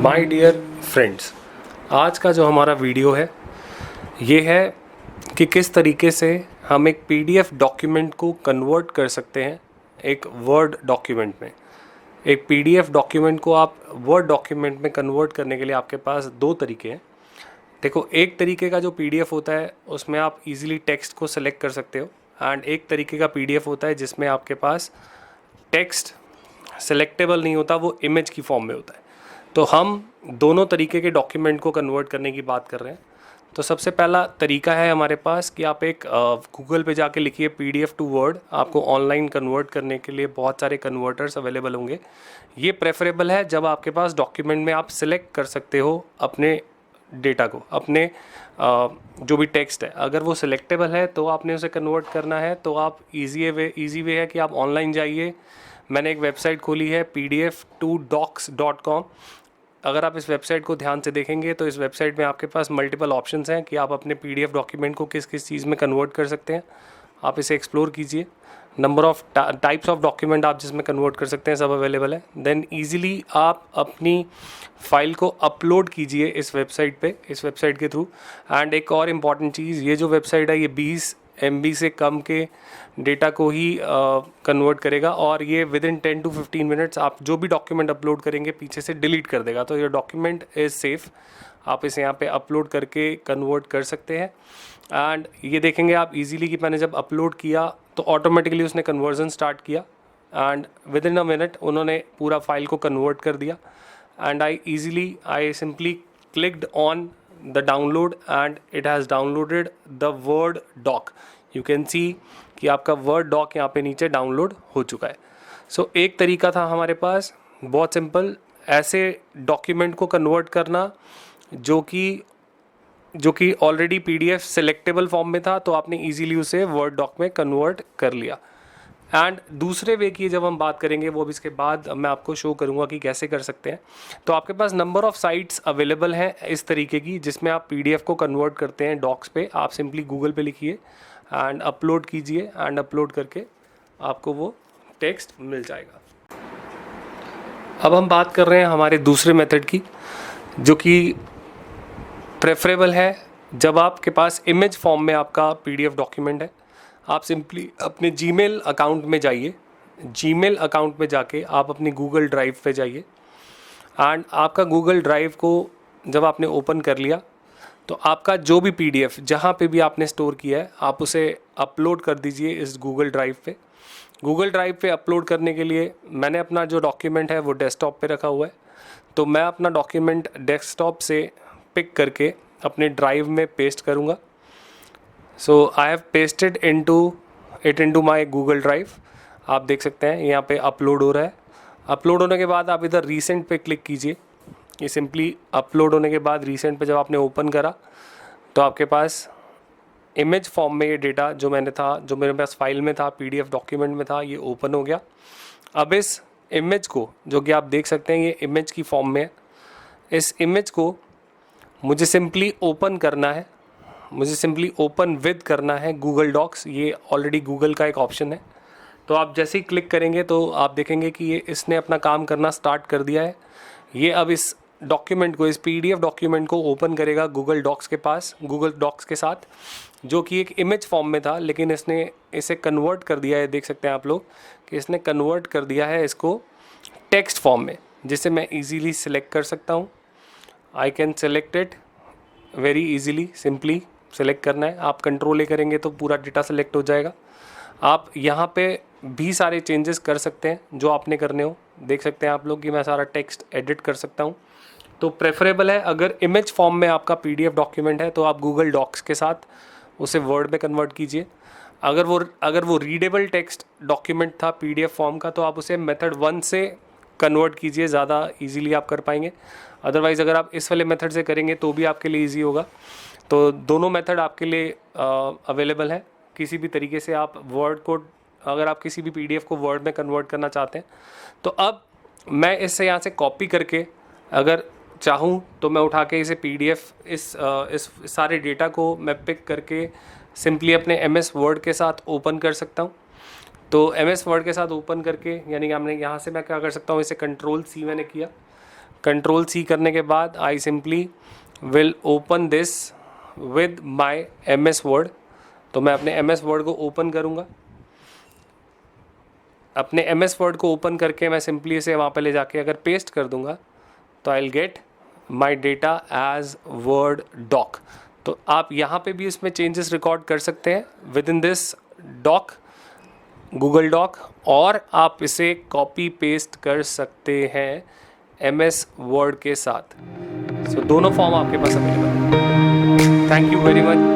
My dear friends, आज का जो हमारा वीडियो है ये है कि किस तरीके से हम एक पीडीएफ डॉक्यूमेंट को कन्वर्ट कर सकते हैं एक वर्ड डॉक्यूमेंट में। एक पीडीएफ डॉक्यूमेंट को आप वर्ड डॉक्यूमेंट में कन्वर्ट करने के लिए आपके पास दो तरीके हैं। देखो, एक तरीके का जो पीडीएफ होता है उसमें आप इजीली टेक्स्ट को सेलेक्ट कर सकते हो, एंड एक तरीके का पीडीएफ होता है जिसमें आपके पास टेक्स्ट सेलेक्टेबल नहीं होता, वो इमेज की फॉर्म में होता है। तो हम दोनों तरीके के डॉक्यूमेंट को कन्वर्ट करने की बात कर रहे हैं। तो सबसे पहला तरीका है हमारे पास कि आप एक गूगल पे जाके लिखिए पीडीएफ टू वर्ड। आपको ऑनलाइन कन्वर्ट करने के लिए बहुत सारे कन्वर्टर्स अवेलेबल होंगे। ये प्रेफरेबल है जब आपके पास डॉक्यूमेंट में आप सिलेक्ट कर सकते हो अपने डेटा को, अपने जो भी टेक्स्ट है, अगर वो सिलेक्टेबल है तो आपने उसे कन्वर्ट करना है। तो आप ईजी वे है कि आप ऑनलाइन जाइए। मैंने एक वेबसाइट खोली है pdf2docs.com। अगर आप इस वेबसाइट को ध्यान से देखेंगे तो इस वेबसाइट में आपके पास मल्टीपल ऑप्शंस हैं कि आप अपने पीडीएफ डॉक्यूमेंट को किस किस चीज़ में कन्वर्ट कर सकते हैं। आप इसे एक्सप्लोर कीजिए। Number of types of document आप जिसमें कन्वर्ट कर सकते हैं सब अवेलेबल है। देन ईजिली आप अपनी फाइल को अपलोड कीजिए इस वेबसाइट पे, इस वेबसाइट के थ्रू। एंड एक और इम्पॉर्टेंट चीज़, ये जो वेबसाइट है ये 20 MB से कम के डेटा को ही कन्वर्ट करेगा, और ये विद इन 10 to 15 मिनट्स आप जो भी डॉक्यूमेंट अपलोड करेंगे पीछे से डिलीट कर देगा। तो ये डॉक्यूमेंट इज़ सेफ़। आप इसे यहाँ पे अपलोड करके कन्वर्ट कर सकते हैं। एंड ये देखेंगे आप इजीली कि मैंने जब अपलोड किया तो ऑटोमेटिकली उसने कन्वर्जन स्टार्ट किया, and with in a minute उन्होंने पूरा फाइल को कन्वर्ट कर दिया। And I simply clicked on the download and it has downloaded the word doc. You can see कि आपका word doc यहाँ पे नीचे डाउनलोड हो चुका है। सो एक तरीका था हमारे पास बहुत सिंपल, ऐसे डॉक्यूमेंट को कन्वर्ट करना जो कि ऑलरेडी पीडीएफ सेलेक्टेबल फॉर्म में था, तो आपने इजीली उसे वर्ड डॉक में कन्वर्ट कर लिया। एंड दूसरे वे की जब हम बात करेंगे वो अब इसके बाद मैं आपको शो करूंगा कि कैसे कर सकते हैं। तो आपके पास नंबर ऑफ़ साइट्स अवेलेबल हैं इस तरीके की जिसमें आप पीडीएफ को कन्वर्ट करते हैं डॉक्स पे। आप सिंपली गूगल पे लिखिए एंड अपलोड कीजिए, एंड अपलोड करके आपको वो टेक्स्ट मिल जाएगा। अब हम बात कर रहे हैं हमारे दूसरे मेथड की, जो कि प्रेफरेबल है जब आपके पास इमेज फॉर्म में आपका पीडीएफ डॉक्यूमेंट है। आप सिंपली अपने जीमेल अकाउंट में जाइए। जीमेल अकाउंट में जाके आप अपनी गूगल ड्राइव पे जाइए, एंड आपका गूगल ड्राइव को जब आपने ओपन कर लिया तो आपका जो भी पीडीएफ जहाँ पे भी आपने स्टोर किया है आप उसे अपलोड कर दीजिए इस गूगल ड्राइव पे। गूगल ड्राइव पे अपलोड करने के लिए मैंने अपना जो डॉक्यूमेंट है वो डेस्कटॉप पे रखा हुआ है, तो मैं अपना डॉक्यूमेंट डेस्कटॉप से पिक करके अपने ड्राइव में पेस्ट करूँगा। So I have pasted into my Google drive. आप देख सकते हैं यहाँ पे अपलोड हो रहा है। अपलोड होने के बाद आप इधर रीसेंट पे क्लिक कीजिए। ये सिंपली अपलोड होने के बाद रीसेंट पे जब आपने ओपन करा तो आपके पास इमेज फॉर्म में ये डेटा जो मेरे पास फाइल में था, पीडीएफ डॉक्यूमेंट में था, ये ओपन हो गया। अब इस इमेज को, जो कि आप देख सकते हैं ये इमेज की फॉर्म में है, इस इमेज को मुझे सिंपली ओपन करना है, मुझे सिंपली ओपन विद करना है गूगल डॉक्स। ये ऑलरेडी गूगल का एक ऑप्शन है। तो आप जैसे ही क्लिक करेंगे तो आप देखेंगे कि ये इसने अपना काम करना स्टार्ट कर दिया है। ये अब इस डॉक्यूमेंट को, इस पीडीएफ डॉक्यूमेंट को ओपन करेगा गूगल डॉक्स के पास, गूगल डॉक्स के साथ, जो कि एक इमेज फॉर्म में था, लेकिन इसने इसे कन्वर्ट कर दिया है। देख सकते हैं आप लोग कि इसने कन्वर्ट कर दिया है इसको टेक्स्ट फॉर्म में, जिसे मैं ईजीली सिलेक्ट कर सकता हूँ। I can select it very easily. Simply select करना है, आप कंट्रोल ए करेंगे तो पूरा डेटा सेलेक्ट हो जाएगा। आप यहाँ पे भी सारे चेंजेस कर सकते हैं जो आपने करने हो। देख सकते हैं आप लोग कि मैं सारा टेक्स्ट एडिट कर सकता हूँ। तो प्रेफरेबल है अगर इमेज फॉर्म में आपका पीडीएफ डॉक्यूमेंट है तो आप गूगल डॉक्स के साथ उसे वर्ड में कन्वर्ट कीजिए। अगर वो रीडेबल टेक्स्ट डॉक्यूमेंट था पीडीएफ फॉर्म का तो आप उसे मेथड 1 से कन्वर्ट कीजिए, ज़्यादा इजीली आप कर पाएंगे। अदरवाइज़ अगर आप इस वाले मेथड से करेंगे तो भी आपके लिए ईजी होगा। तो दोनों मेथड आपके लिए अवेलेबल है। किसी भी तरीके से आप वर्ड को, अगर आप किसी भी पीडीएफ को वर्ड में कन्वर्ट करना चाहते हैं तो अब मैं इससे यहाँ से कॉपी करके अगर चाहूँ तो मैं उठा के इसे पीडीएफ इस सारे डेटा को मैं पिक करके सिंपली अपने एमएस वर्ड के साथ ओपन कर सकता हूँ। तो एमएस वर्ड के साथ ओपन करके, यानी कि हमने यहाँ से मैं क्या कर सकता हूँ, इसे कंट्रोल C मैंने किया, कंट्रोल सी करने के बाद I simply will open this with my MS word. तो मैं अपने MS वर्ड को ओपन करूँगा। अपने MS वर्ड को ओपन करके मैं सिंपली इसे वहाँ पे ले जाके अगर पेस्ट कर दूँगा तो I will get my data as word doc. तो आप यहाँ पे भी इसमें चेंजेस रिकॉर्ड कर सकते हैं within this doc, Google doc, और आप इसे कॉपी पेस्ट कर सकते हैं MS वर्ड के साथ। सो दोनों फॉर्म आपके पास अवेलेबल है। Thank you very much.